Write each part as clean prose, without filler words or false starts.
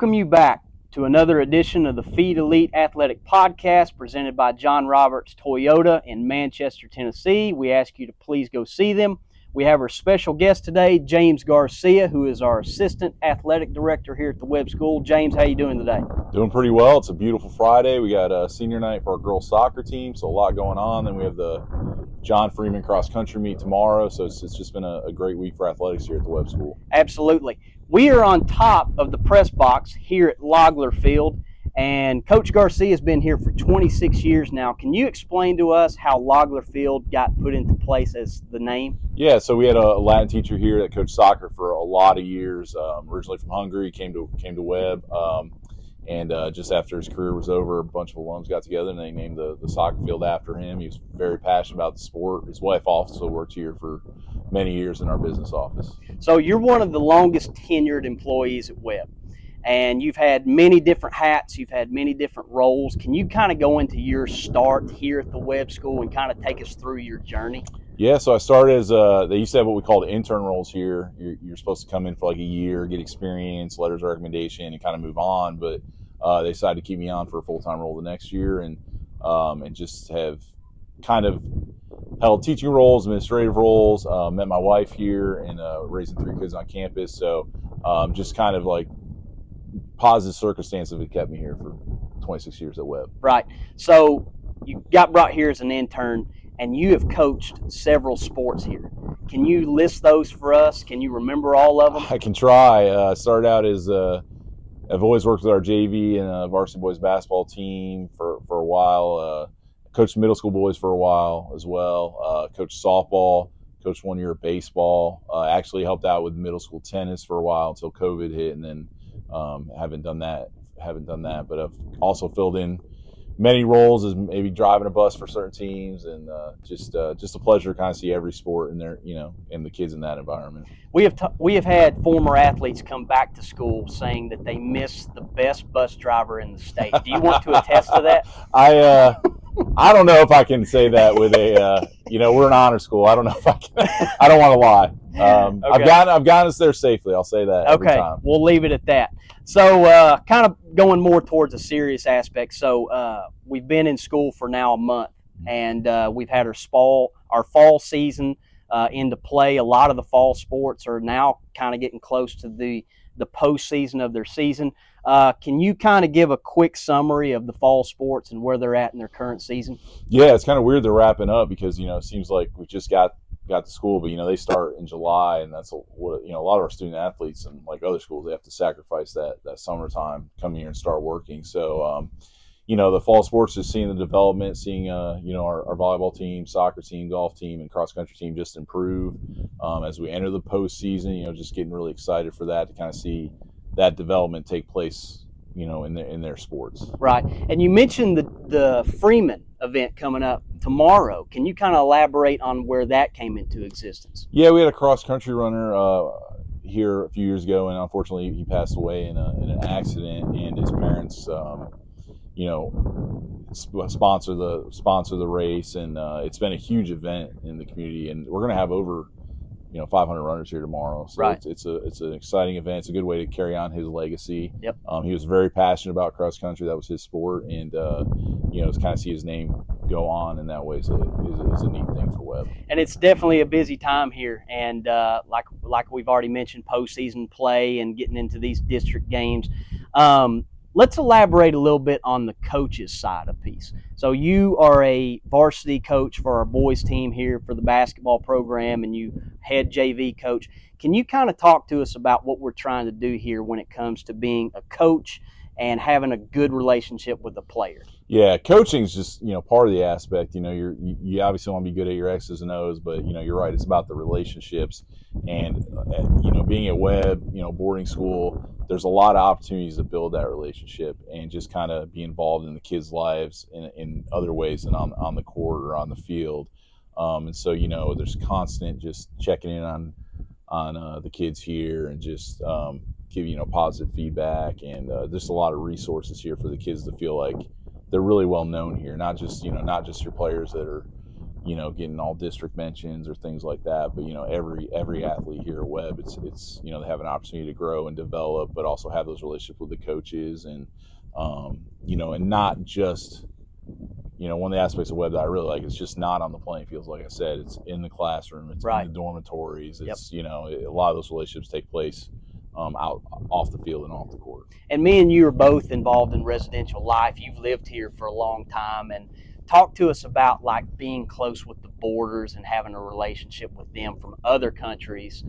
welcome you back to another edition of the Feed Elite Athletic Podcast presented by John Roberts Toyota in Manchester, Tennessee. We ask you to please go see them. We have our special guest today, James Garcia, who is our Assistant Athletic Director here at the Webb School. James, how you doing today? Doing pretty well. It's a beautiful Friday. We got a senior night for our girls soccer team, so a lot going on. Then we have the John Freeman cross country meet tomorrow, so it's just been a great week for athletics here at the Webb School. Absolutely. We are on top of the press box here at Logler Field, and Coach Garcia has been here for 26 years now. Can you explain to us how Logler Field got put into place as the name? Yeah, so we had a Latin teacher here that coached soccer for a lot of years. Originally from Hungary, came to Webb, and just after his career was over, a bunch of alums got together and they named the soccer field after him. He was very passionate about the sport. His wife also worked here for many years in our business office. So you're one of the longest tenured employees at Webb, and you've had many different hats, you've had many different roles. Can you kind of go into your start here at the Webb School and kind of take us through your journey? Yeah, so I started as they used to have what we called intern roles here. You're supposed to come in for like a year, get experience, letters of recommendation, and kind of move on. But they decided to keep me on for a full-time role the next year, and just have kind of held teaching roles, administrative roles. Met my wife here and raising 3 kids on campus. So just kind of like positive circumstances have kept me here for 26 years at Webb. Right. So you got brought here as an intern, and you have coached several sports here. Can you list those for us? Can you remember all of them? I can try. Started out as I've always worked with our JV and varsity boys basketball team for a while. Coached middle school boys for a while as well. Coached softball. Coached 1 year of baseball. Actually helped out with middle school tennis for a while until COVID hit, and then haven't done that. But I've also filled in many roles as maybe driving a bus for certain teams, and just a pleasure to kind of see every sport and and the kids in that environment. We have had former athletes come back to school saying that they miss the best bus driver in the state. Do you want to attest to that? I don't know if I can say that with a we're an honor school. I don't know if I can. I don't want to lie. Okay. I've gotten us there safely. I'll say that. Every time. We'll leave it at that. So kind of going more towards a serious aspect. So we've been in school for now a month, and we've had our fall season into play. A lot of the fall sports are now kind of getting close to the postseason of their season. Can you kind of give a quick summary of the fall sports and where they're at in their current season? Yeah, it's kind of weird they're wrapping up because it seems like we just got to school, but they start in July, and that's what a lot of our student athletes and like other schools, they have to sacrifice that summertime, come here and start working. So the fall sports is seeing the development, seeing our volleyball team, soccer team, golf team, and cross country team just improve as we enter the postseason. Just getting really excited for that, to kind of see that development take place in their sports. Right. And you mentioned the Freeman event coming up tomorrow. Can you kind of elaborate on where that came into existence? Yeah, we had a cross country runner here a few years ago, and unfortunately he passed away in an accident, and his parents sponsor the race, and it's been a huge event in the community, and we're going to have over 500 runners here tomorrow. So right. It's an exciting event. It's a good way to carry on his legacy. Yep. He was very passionate about cross country. That was his sport, and to kind of see his name go on in that way is a neat thing for Webb. And it's definitely a busy time here, and like we've already mentioned, postseason play and getting into these district games. Let's elaborate a little bit on the coaches side of piece. So you are a varsity coach for our boys team here for the basketball program, and you head JV coach. Can you kind of talk to us about what we're trying to do here when it comes to being a coach and having a good relationship with the player? Yeah, coaching is just part of the aspect. You obviously want to be good at your X's and O's, but you're right. It's about the relationships, and being at Webb, boarding school, there's a lot of opportunities to build that relationship and just kind of be involved in the kids' lives in other ways than on the court or on the field. And so there's constant just checking in on the kids here and just giving positive feedback, and there's a lot of resources here for the kids to feel like they're really well known here. Not just your players that are getting all district mentions or things like that. But every athlete here at Webb, it's they have an opportunity to grow and develop, but also have those relationships with the coaches, and and not just one of the aspects of Webb that I really like is just not on the playing fields. Like I said, it's in the classroom, it's Right. in the dormitories. It's Yep. a lot of those relationships take place out off the field and off the court. And me and you are both involved in residential life. You've lived here for a long time, and talk to us about like being close with the borders and having a relationship with them from other countries.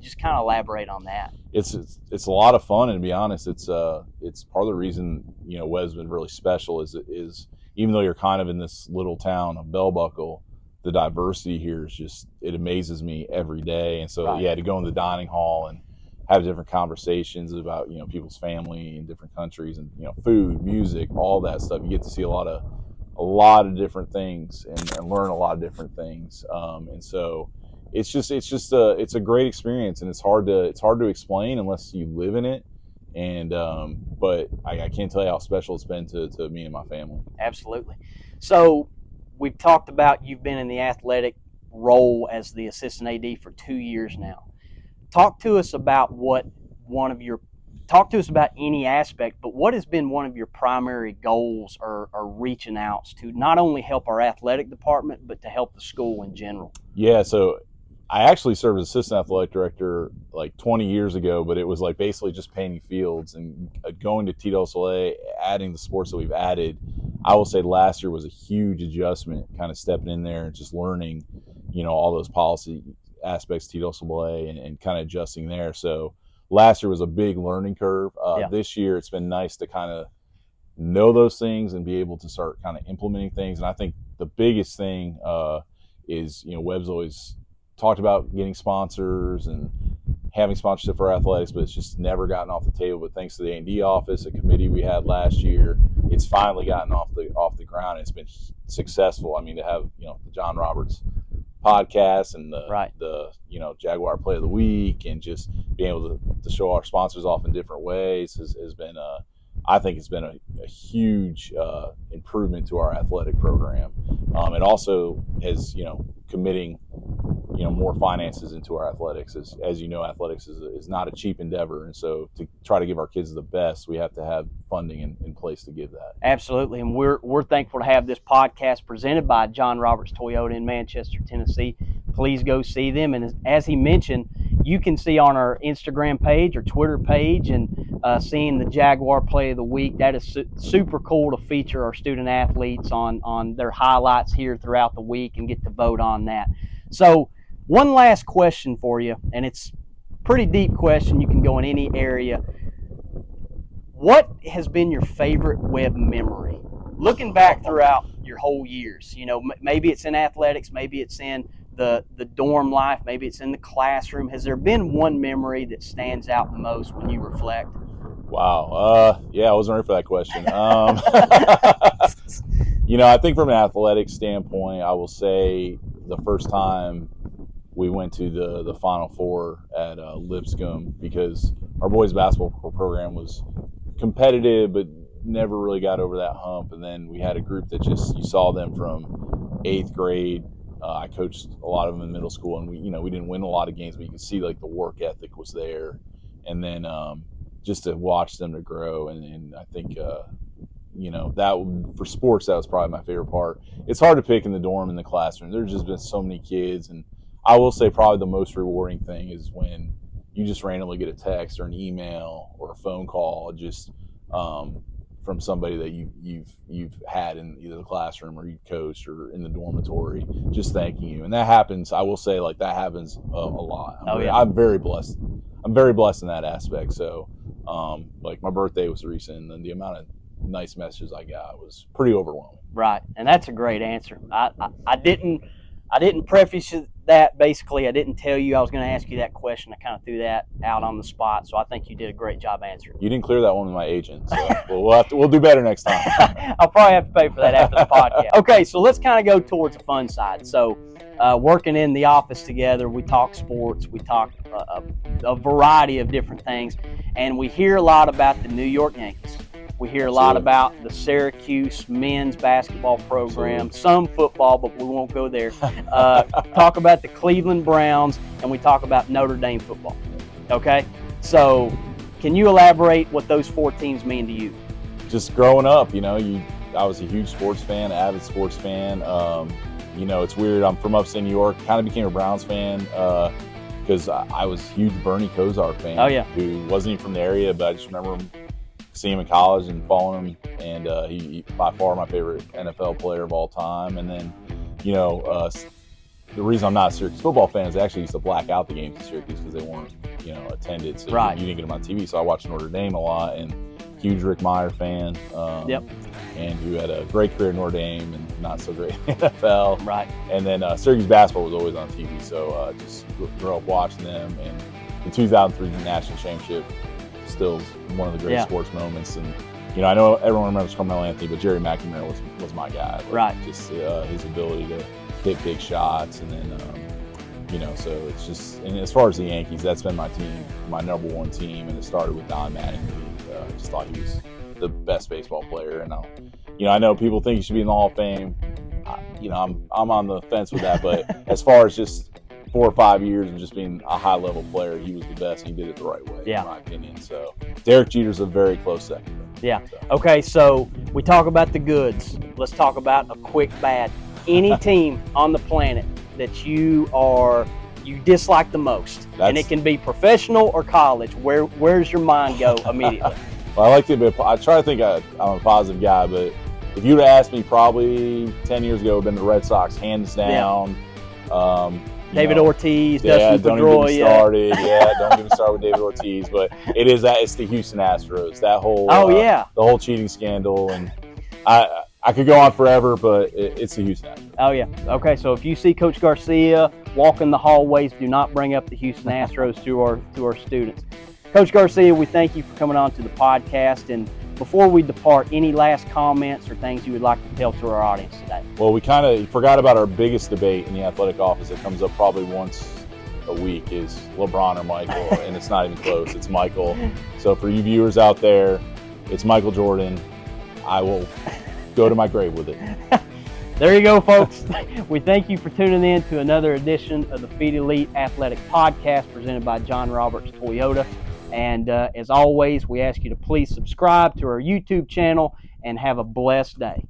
Just kind of elaborate on that. It's a lot of fun, and to be honest, it's part of the reason Webb's been really special is even though you're kind of in this little town of Bell Buckle, the diversity here is just, it amazes me every day. And so Right. to go in the dining hall and have different conversations about people's family in different countries, and food, music, all that stuff, you get to see a lot of different things and learn a lot of different things. And so it's a great experience, and it's hard to explain unless you live in it. And but I can't tell you how special it's been to me and my family. Absolutely. So we've talked about you've been in the athletic role as the assistant AD for 2 years now. Talk to us about any aspect, but what has been one of your primary goals or reaching outs to not only help our athletic department, but to help the school in general? Yeah, so I actually served as assistant athletic director like 20 years ago, but it was like basically just painting fields, and going to Tito Soleil, adding the sports that we've added. I will say last year was a huge adjustment, kind of stepping in there and just learning, all those policy aspects, Tito Soleil, and kind of adjusting there. So last year was a big learning curve. This year it's been nice to kind of know those things and be able to start kind of implementing things. And I think the biggest thing is, Webb's always talked about getting sponsors and having sponsorship for athletics, but it's just never gotten off the table. But thanks to the A&D office, a committee we had last year, it's finally gotten off the ground, and it's been successful. I mean, to have the John Roberts podcast and the Jaguar Play of the Week, and just being able to show our sponsors off in different ways has been I think it's been a huge improvement to our athletic program. It also has committing more finances into our athletics. As athletics is not a cheap endeavor, and so to try to give our kids the best, we have to have funding in place to give that. Absolutely, and we're thankful to have this podcast presented by John Roberts Toyota in Manchester, Tennessee. Please go see them, and as he mentioned, you can see on our Instagram page or Twitter page, and seeing the Jaguar Play of the Week. That is super cool to feature our student athletes on their highlights here throughout the week and get to vote on that. So one last question for you, and it's a pretty deep question. You can go in any area. What has been your favorite Webb memory? Looking back throughout your whole years, maybe it's in athletics, maybe it's in the dorm life, maybe it's in the classroom. Has there been one memory that stands out the most when you reflect? Wow. I wasn't ready for that question. I think from an athletic standpoint, I will say the first time we went to the Final Four at Lipscomb, because our boys basketball program was competitive but never really got over that hump. And then we had a group that just, you saw them from 8th grade. I coached a lot of them in middle school, and we didn't win a lot of games, but you could see like the work ethic was there. And then just to watch them to grow, and I think that for sports, that was probably my favorite part. It's hard to pick in the dorm, in the classroom. There's just been so many kids, and I will say probably the most rewarding thing is when you just randomly get a text or an email or a phone call just from somebody that you've had in either the classroom or you coached or in the dormitory, just thanking you. And that happens, I will say, like, that happens a lot. I'm very blessed. I'm very blessed in that aspect. So like my birthday was recent, and the amount of nice messages I got was pretty overwhelming. Right, and that's a great answer. I didn't preface that. Basically, I didn't tell you I was going to ask you that question. I kind of threw that out on the spot, so I think you did a great job answering. You didn't clear that one with my agent, so we'll do better next time. I'll probably have to pay for that after the podcast. Okay, so let's kind of go towards the fun side. So working in the office together, we talk sports, we talk a variety of different things, and we hear a lot about the New York Yankees. We hear a lot about the Syracuse men's basketball program, some football, but we won't go there. Talk about the Cleveland Browns, and we talk about Notre Dame football. Okay? So can you elaborate what those 4 teams mean to you? Just growing up, I was a huge sports fan, avid sports fan. It's weird. I'm from upstate New York. Kind of became a Browns fan because I was a huge Bernie Kosar fan. Oh, yeah. Who wasn't even from the area, but I just remember seeing him in college and following him. And he by far my favorite NFL player of all time. And then, the reason I'm not a Syracuse football fan is I actually used to black out the games in Syracuse because they weren't, attended. So you didn't get them on TV. So I watched Notre Dame a lot, and huge Rick Meyer fan. And who had a great career in Notre Dame and not so great in NFL. Right. And then Syracuse basketball was always on TV, so just grew up watching them. And the 2003 national championship still is one of the great sports moments. And I know everyone remembers Carmelo Anthony, but Jerry McNamara was my guy. Right. Just his ability to hit big shots, and then so it's just. And as far as the Yankees, that's been my team, my number 1 team, and it started with Don Mattingly. I just thought he was the best baseball player, and I know people think he should be in the Hall of Fame. I'm on the fence with that, but as far as just 4 or 5 years of just being a high level player, he was the best. And he did it the right way, in my opinion. So Derek Jeter's a very close second. Yeah. Okay, so we talk about the goods. Let's talk about a quick bad. Any team on the planet that you dislike the most, and it can be professional or college. Where's your mind go immediately? Well, I try to think I'm a positive guy, but if you would have asked me probably 10 years ago, it would have been the Red Sox, hands down. David Ortiz, Dustin don't Pedroia. Even get me started. Don't get me started with David Ortiz. But it's the Houston Astros. That whole the whole cheating scandal, and I could go on forever, but it's the Houston Astros. Oh yeah. Okay, so if you see Coach Garcia walking the hallways, do not bring up the Houston Astros to our students. Coach Garcia, we thank you for coming on to the podcast. And before we depart, any last comments or things you would like to tell to our audience today? Well, we kind of forgot about our biggest debate in the athletic office that comes up probably once a week is LeBron or Michael, and it's not even close. It's Michael. So for you viewers out there, it's Michael Jordan. I will go to my grave with it. There you go, folks. We thank you for tuning in to another edition of the Feed Elite Athletic Podcast presented by John Roberts Toyota. And as always, we ask you to please subscribe to our YouTube channel and have a blessed day.